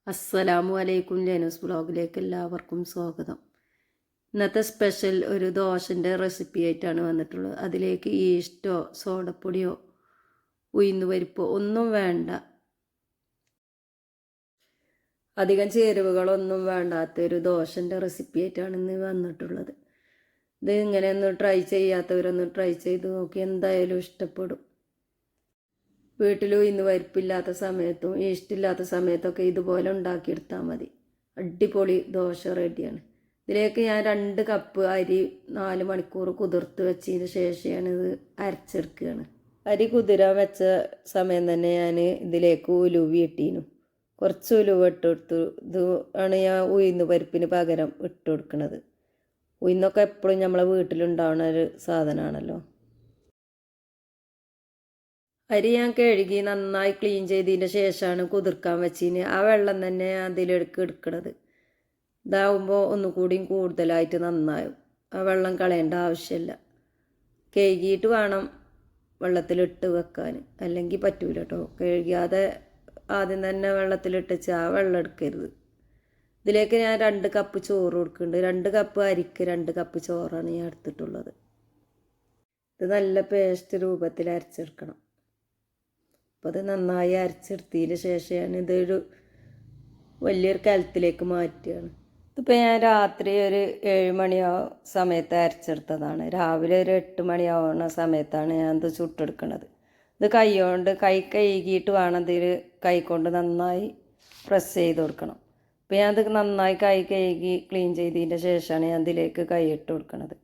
അസ്സലാമു അലൈക്കും. ലെനൂസ് വ്ളോഗിലേക്ക് എല്ലാവർക്കും സ്വാഗതം. ഇന്നത്തെ സ്പെഷ്യൽ ഒരു ദോശൻ്റെ റെസിപ്പി ആയിട്ടാണ് വന്നിട്ടുള്ളത്. അതിലേക്ക് ഈസ്റ്റോ സോഡപ്പൊടിയോ ഉഴുന്ന് പരിപ്പോ ഒന്നും വേണ്ട, അധികം ചേരുവകളൊന്നും വേണ്ടാത്തൊരു ദോശൻ്റെ റെസിപ്പി ആയിട്ടാണ് ഇന്ന് വന്നിട്ടുള്ളത്. ഇത് ഇങ്ങനെയൊന്ന് ട്രൈ ചെയ്യാത്തവരൊന്ന് ട്രൈ ചെയ്ത് നോക്കി, എന്തായാലും ഇഷ്ടപ്പെടും. വീട്ടിൽ ഉഴുന്ന് പരിപ്പില്ലാത്ത സമയത്തും ഈസ്റ്റില്ലാത്ത സമയത്തൊക്കെ ഇതുപോലെ ഉണ്ടാക്കിയെടുത്താൽ മതി. അടിപൊളി ദോശ റെഡിയാണ്. ഇതിലേക്ക് ഞാൻ 2 കപ്പ് അരി 4 മണിക്കൂർ കുതിർത്ത് വെച്ചതിന് ശേഷമാണ് ഇത് അരച്ചെടുക്കുകയാണ്. അരി കുതിരാൻ വെച്ച സമയം തന്നെ ഞാൻ ഇതിലേക്ക് ഉലുവ ഇട്ടീനു. കുറച്ച് ഉലുവ ഇട്ടെടുത്തു. ഇത് ആണ് ഞാൻ ഉഴുന്ന് പരിപ്പിന് പകരം ഇട്ട് കൊടുക്കുന്നത്. ഉഴുന്നൊക്കെ എപ്പോഴും നമ്മളെ വീട്ടിലുണ്ടാവുന്ന ഒരു സാധനമാണല്ലോ. അരി ഞാൻ കഴുകി നന്നായി ക്ലീൻ ചെയ്തതിൻ്റെ ശേഷമാണ് കുതിർക്കാൻ വെച്ചിന്. ആ വെള്ളം തന്നെ അതിലേക്ക് എടുക്കണത്. ഇതാവുമ്പോൾ ഒന്നുകൂടിയും കൂടുതലായിട്ട് നന്നായും. ആ വെള്ളം കളയേണ്ട ആവശ്യമില്ല. കഴുകിയിട്ട് വേണം വെള്ളത്തിലിട്ട് വെക്കാൻ, അല്ലെങ്കിൽ പറ്റൂല കേട്ടോ. കഴുകിയാതെ ആദ്യം തന്നെ വെള്ളത്തിലിട്ടിച്ച് ആ വെള്ളം എടുക്കരുത്. ഇതിലേക്ക് ഞാൻ 2 കപ്പ് ചോറ് കൊടുക്കുന്നുണ്ട്. 2 കപ്പ് അരിക്ക് 2 കപ്പ് ചോറാണ് ഞാൻ എടുത്തിട്ടുള്ളത്. ഇത് നല്ല പേസ്റ്റ് രൂപത്തിൽ അരച്ചെടുക്കണം. അപ്പോൾ അത് നന്നായി അരച്ചെടുത്തതിന് ശേഷം ഇതൊരു വലിയൊരു കലത്തിലേക്ക് മാറ്റുകയാണ്. ഇതിപ്പോൾ ഞാൻ രാത്രി ഒരു 7 മണിയാവും സമയത്ത് അരച്ചെടുത്തതാണ്. രാവിലെ ഒരു 8 മണിയാവുന്ന സമയത്താണ് ഞാൻ ഇത് ചുട്ടെടുക്കുന്നത്. ഇത് കൈ കഴുകിയിട്ട് വേണം ഇതിൽ കൈ കൊണ്ട് നന്നായി പ്രസ് ചെയ്ത് കൊടുക്കണം. അപ്പോൾ ഞാനത് നന്നായി കൈ കഴുകി ക്ലീൻ ചെയ്തതിൻ്റെ ശേഷമാണ് ഞാൻ ഇതിലേക്ക് കൈ ഇട്ട് കൊടുക്കുന്നത്.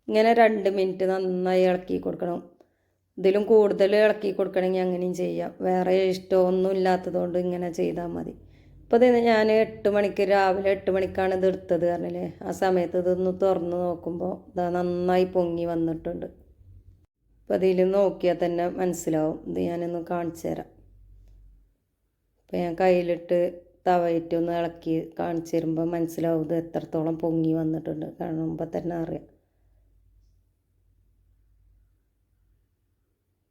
ഇങ്ങനെ 2 മിനിറ്റ് നന്നായി ഇളക്കി കൊടുക്കണം. ഇതിലും കൂടുതൽ ഇളക്കി കൊടുക്കണമെങ്കിൽ അങ്ങനെയും ചെയ്യാം. വേറെ ഇഷ്ടമൊന്നും ഇല്ലാത്തതുകൊണ്ട് ഇങ്ങനെ ചെയ്താൽ മതി. ഇപ്പോൾ ഇത് ഞാൻ 8 മണിക്ക് രാവിലെ 8 മണിക്കാണ് ഇത് എടുത്തത് പറഞ്ഞില്ലേ. ആ സമയത്ത് ഇതൊന്ന് തുറന്ന് നോക്കുമ്പോൾ ഇതാ നന്നായി പൊങ്ങി വന്നിട്ടുണ്ട്. അപ്പോൾ അതിൽ നോക്കിയാൽ തന്നെ മനസ്സിലാവും. ഇത് ഞാനൊന്ന് കാണിച്ചു തരാം. അപ്പോൾ ഞാൻ കയ്യിലിട്ട് തവയിട്ടൊന്ന് ഇളക്കി കാണിച്ചു തരുമ്പോൾ മനസ്സിലാവും ഇത് എത്രത്തോളം പൊങ്ങി വന്നിട്ടുണ്ട്. കാണുമ്പോൾ തന്നെ അറിയാം.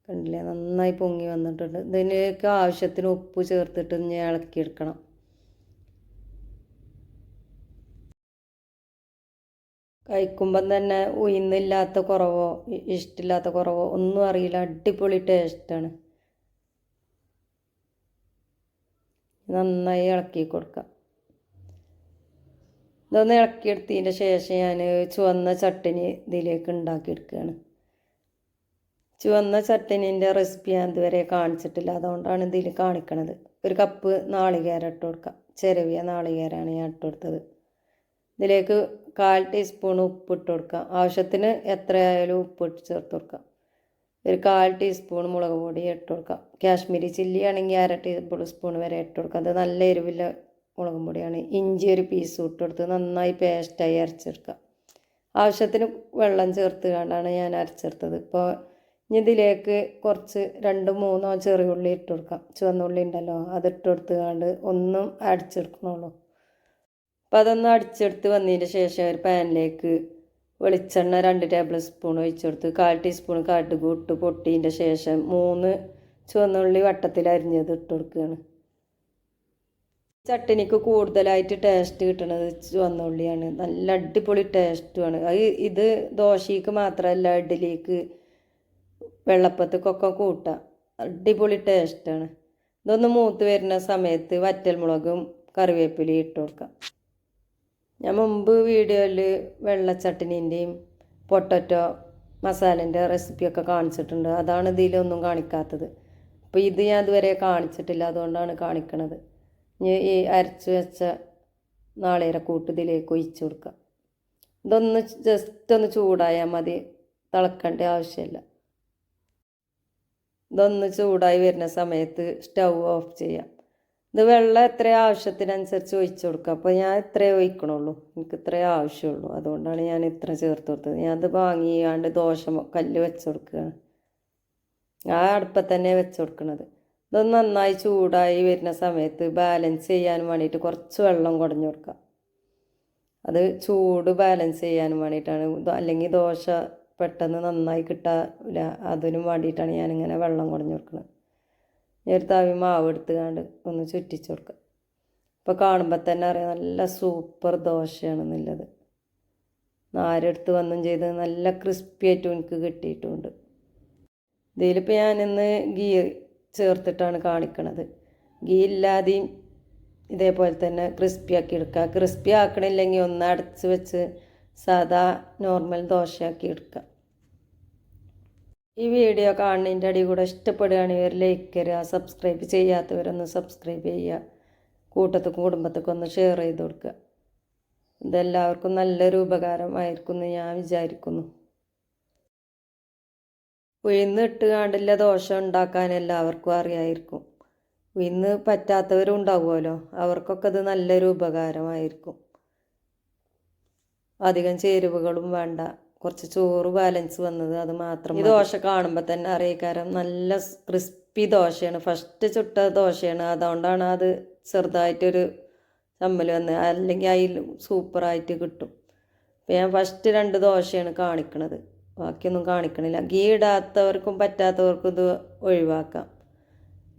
കണ്ടില്ലേ, നന്നായി പൊങ്ങി വന്നിട്ടുണ്ട്. ഇതിലേക്ക് ആവശ്യത്തിന് ഉപ്പ് ചേർത്തിട്ട് ഞാൻ ഇളക്കിയെടുക്കണം. കഴിക്കുമ്പം തന്നെ ഉഴുന്നില്ലാത്ത കുറവോ ഇഷ്ടമില്ലാത്ത കുറവോ ഒന്നും അറിയില്ല. അടിപൊളി ടേസ്റ്റാണ്. നന്നായി ഇളക്കി കൊടുക്കാം. ഇതൊന്ന് ഇളക്കിയെടുത്തതിൻ്റെ ശേഷം ഞാൻ ചുവന്ന ചട്ടിനി ഇതിലേക്ക് ഉണ്ടാക്കിയെടുക്കുകയാണ്. ചുവന്ന ചട്ടിനീൻ്റെ റെസിപ്പി ഞാൻ ഇതുവരെ കാണിച്ചിട്ടില്ല, അതുകൊണ്ടാണ് ഇതിൽ കാണിക്കണത്. 1 കപ്പ് നാളികേരം ഇട്ട് കൊടുക്കാം. ചിരവിയ നാളികേരമാണ് ഞാൻ ഇട്ട് കൊടുത്തത്. ഇതിലേക്ക് 1/4 ടീസ്പൂൺ ഉപ്പ് ഇട്ട് കൊടുക്കാം. ആവശ്യത്തിന് എത്രയായാലും ഉപ്പ് ഇട്ട് ചേർത്ത് കൊടുക്കാം. 1/4 ടീസ്പൂൺ മുളക് പൊടി ഇട്ട് കൊടുക്കാം. കാശ്മീരി ചില്ലി ആണെങ്കിൽ 1/2 ടേബിൾ സ്പൂൺ വരെ ഇട്ട് കൊടുക്കാം. അത് നല്ല എരിവില്ല മുളകും പൊടിയാണ്. ഇഞ്ചി 1 പീസ് ഇട്ട് കൊടുത്ത് നന്നായി പേസ്റ്റായി അരച്ചെടുക്കാം. ആവശ്യത്തിന് വെള്ളം ചേർത്ത് കൊണ്ടാണ് ഞാൻ അരച്ചെടുത്തത്. ഇപ്പോൾ ഇനി ഇതിലേക്ക് കുറച്ച് 2-3 ചെറിയ ഉള്ളി ഇട്ട് കൊടുക്കാം. ചുവന്നുള്ളി ഉണ്ടല്ലോ, അതിട്ട് കൊടുത്തുകൊണ്ട് ഒന്നും അടിച്ചെടുക്കണുള്ളൂ. അപ്പോൾ അതൊന്ന് അടിച്ചെടുത്ത് വന്നതിന് ശേഷം ഒരു പാനിലേക്ക് വെളിച്ചെണ്ണ 2 ടേബിൾ സ്പൂൺ ഒഴിച്ചെടുത്ത് 1/4 ടീസ്പൂൺ കടുക് ഇട്ട് പൊട്ടിയതിൻ്റെ ശേഷം 3 ചുവന്നുള്ളി വട്ടത്തിൽ അരിഞ്ഞത് ഇട്ട് കൊടുക്കുകയാണ്. ചട്ടിനിക്ക് കൂടുതലായിട്ട് ടേസ്റ്റ് കിട്ടുന്നത് ചുവന്നുള്ളിയാണ്. നല്ല അടിപൊളി ടേസ്റ്റുമാണ്. ഇത് ദോശയ്ക്ക് മാത്രമല്ല, ഇഡ്ഡലിക്ക് വെള്ളപ്പത്തേക്കൊക്കെ കൂട്ടാം. അടിപൊളി ടേസ്റ്റാണ്. ഇതൊന്ന് മൂത്ത് വരുന്ന സമയത്ത് വറ്റൽമുളകും കറിവേപ്പിലയും ഇട്ട് കൊടുക്കാം. ഞാൻ മുമ്പ് വീഡിയോയിൽ വെള്ള ചട്ടിനീൻ്റെയും പൊട്ടറ്റോ മസാലേൻ്റെ റെസിപ്പിയൊക്കെ കാണിച്ചിട്ടുണ്ട്. അതാണ് ഇതിലൊന്നും കാണിക്കാത്തത്. അപ്പോൾ ഇത് ഞാൻ ഇതുവരെ കാണിച്ചിട്ടില്ല, അതുകൊണ്ടാണ് കാണിക്കണത്. ഇനി ഈ അരച്ച് വെച്ച നാളികേരക്കൂട്ട് ഇതിലേക്ക് ഒഴിച്ച് കൊടുക്കാം. ഇതൊന്ന് ജസ്റ്റ് ഒന്ന് ചൂടായാൽ മതി, തിളക്കേണ്ട ആവശ്യമില്ല. ഇതൊന്ന് ചൂടായി വരുന്ന സമയത്ത് സ്റ്റൗ ഓഫ് ചെയ്യാം. ഇത് വെള്ളം എത്ര ആവശ്യത്തിനനുസരിച്ച് ഒഴിച്ചു കൊടുക്കുക. അപ്പോൾ ഞാൻ ഇത്രയേ ഒഴിക്കണുള്ളൂ, എനിക്ക് ഇത്രയേ ആവശ്യമുള്ളൂ. അതുകൊണ്ടാണ് ഞാൻ ഇത്ര ചേർത്ത് കൊടുത്തത്. ഞാനത് വാങ്ങിയാണ്ട് ദോശ കല്ല് വെച്ച് കൊടുക്കുകയാണ്. ആ അടുപ്പത്ത് തന്നെ വെച്ച് കൊടുക്കുന്നത്. ഇതൊന്ന് നന്നായി ചൂടായി വരുന്ന സമയത്ത് ബാലൻസ് ചെയ്യാൻ വേണ്ടിയിട്ട് കുറച്ച് വെള്ളം കുടഞ്ഞു കൊടുക്കുക. അത് ചൂട് ബാലൻസ് ചെയ്യാനും വേണ്ടിയിട്ടാണ്. അല്ലെങ്കിൽ ദോശ പെട്ടെന്ന് നന്നായി കിട്ടാവില്ല. അതിനും വേണ്ടിയിട്ടാണ് ഞാനിങ്ങനെ വെള്ളം കുടഞ്ഞു കൊടുക്കുന്നത്. ഒരു തവി മാവ് എടുത്തുകൊണ്ട് ഒന്ന് ചുറ്റിച്ച് കൊടുക്കുക. ഇപ്പോൾ കാണുമ്പോൾ തന്നെ അറിയാം നല്ല സൂപ്പർ ദോശയാണെന്നുള്ളത്. നാരെടുത്ത് വന്നും ചെയ്ത് നല്ല ക്രിസ്പി ആയിട്ടും എനിക്ക് കിട്ടിയിട്ടുണ്ട്. ഇതിലിപ്പോൾ ഞാനിന്ന് ഗീ ചേർത്തിട്ടാണ് കാണിക്കണത്. ഗീ ഇല്ലാതെയും ഇതേപോലെ തന്നെ ക്രിസ്പി ആക്കി എടുക്കുക. ക്രിസ്പി ആക്കണില്ലെങ്കിൽ ഒന്ന് അടച്ച് വെച്ച് സാധാ നോർമൽ ദോശയാക്കി എടുക്കുക. ഈ വീഡിയോ കാണുന്നതിൻ്റെ അടി കൂടെ ഇഷ്ടപ്പെടുകയാണെങ്കിൽ ഒരു ലൈക്ക് തരിക, സബ്സ്ക്രൈബ് ചെയ്യാത്തവരൊന്ന് സബ്സ്ക്രൈബ് ചെയ്യുക, കൂട്ടത്തിനും കുടുംബത്തിനും ഒന്ന് ഷെയർ ചെയ്ത് കൊടുക്കുക. ഇതെല്ലാവർക്കും നല്ലൊരു ഉപകാരമായിരിക്കും എന്ന് ഞാൻ വിചാരിക്കുന്നു. ഉഴുന്നിട്ട് കാണ്ടില്ല ദോശ ഉണ്ടാക്കാൻ എല്ലാവർക്കും അറിയായിരിക്കും. ഉഴുന്ന് പറ്റാത്തവരും ഉണ്ടാവുമല്ലോ, അവർക്കൊക്കെ ഇത് നല്ലൊരു ഉപകാരമായിരിക്കും. അധികം ചേരുവകളും വേണ്ട, കുറച്ച് ചോറ് ബാലൻസ് വന്നത് അത് മാത്രം. ഈ ദോശ കാണുമ്പോൾ തന്നെ അറിയിക്കാരം നല്ല ക്രിസ്പി ദോശയാണ്. ഫസ്റ്റ് ചുട്ട ദോശയാണ്, അതുകൊണ്ടാണ് അത് ചെറുതായിട്ടൊരു ചമ്മൽ വന്നത്. അല്ലെങ്കിൽ അതിൽ സൂപ്പറായിട്ട് കിട്ടും. അപ്പോൾ ഞാൻ ഫസ്റ്റ് 2 ദോശയാണ് കാണിക്കണത്, ബാക്കിയൊന്നും കാണിക്കണില്ല. ഗീ ഇടാത്തവർക്കും പറ്റാത്തവർക്കും ഇത് ഒഴിവാക്കാം.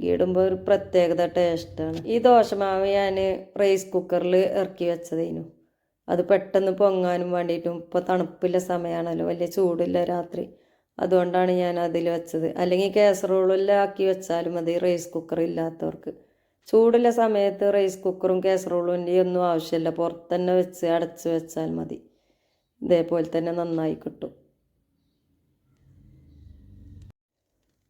ഗീ ഇടുമ്പോൾ ഒരു പ്രത്യേകത ടേസ്റ്റാണ്. ഈ ദോശമാവ് ഞാൻ റൈസ് കുക്കറിൽ ഇറക്കി വെച്ചതേനു. അത് പെട്ടെന്ന് പൊങ്ങാനും വേണ്ടിയിട്ടും ഇപ്പോൾ തണുപ്പില്ല സമയമാണല്ലോ, വലിയ ചൂടില്ല രാത്രി, അതുകൊണ്ടാണ് ഞാൻ അതിൽ വെച്ചത്. അല്ലെങ്കിൽ കാസറോളെല്ലാം ആക്കി വെച്ചാലും മതി റൈസ് കുക്കർ ഇല്ലാത്തവർക്ക്. ചൂടുള്ള സമയത്ത് റൈസ് കുക്കറും കാസറോളിൻ്റെ ഒന്നും ആവശ്യമില്ല, പുറത്ത് തന്നെ വെച്ച് അടച്ച് വെച്ചാൽ മതി. ഇതേപോലെ തന്നെ നന്നായി കിട്ടും.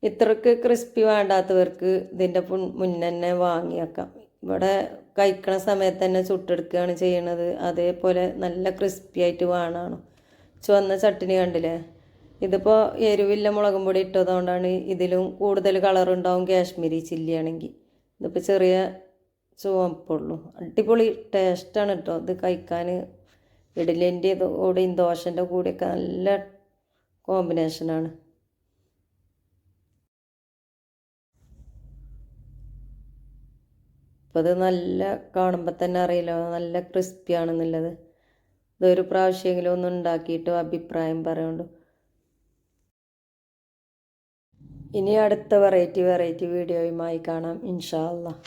ഇത്രക്ക് ക്രിസ്പി വേണ്ടാത്തവർക്ക് ഇതിൻ്റെ മുന്നേ തന്നെ വാങ്ങി വെക്കാം. ഇവിടെ കഴിക്കണ സമയത്ത് തന്നെ ചുട്ടെടുക്കുകയാണ് ചെയ്യണത്. അതേപോലെ നല്ല ക്രിസ്പി ആയിട്ട് വേണമാണ്. ചുവന്ന ചട്ടിനി കണ്ടില്ലേ, ഇതിപ്പോൾ എരിവില്ല മുളകും പൊടി ഇട്ടതുകൊണ്ടാണ് ഇതിലും കൂടുതൽ കളറുണ്ടാവും കാശ്മീരി ചില്ലി ആണെങ്കിൽ. ഇതിപ്പോൾ ചെറിയ ചുവപ്പുള്ളൂ. അടിപൊളി ടേസ്റ്റാണ് കേട്ടോ ഇത് കഴിക്കാൻ. ഇഡലിൻ്റെ കൂടെയും ദോശൻ്റെ കൂടെയൊക്കെ നല്ല കോമ്പിനേഷനാണ്. അപ്പോൾ അത് നല്ല കാണുമ്പോൾ തന്നെ അറിയില്ല നല്ല ക്രിസ്പിയാണെന്നുള്ളത്. ഇതൊരു പ്രാവശ്യമെങ്കിലും ഒന്ന് ഉണ്ടാക്കിയിട്ട് അഭിപ്രായം പറയുന്നുണ്ട്. ഇനി അടുത്ത വെറൈറ്റി വീഡിയോയുമായി കാണാം ഇൻഷാ അല്ലാഹ്.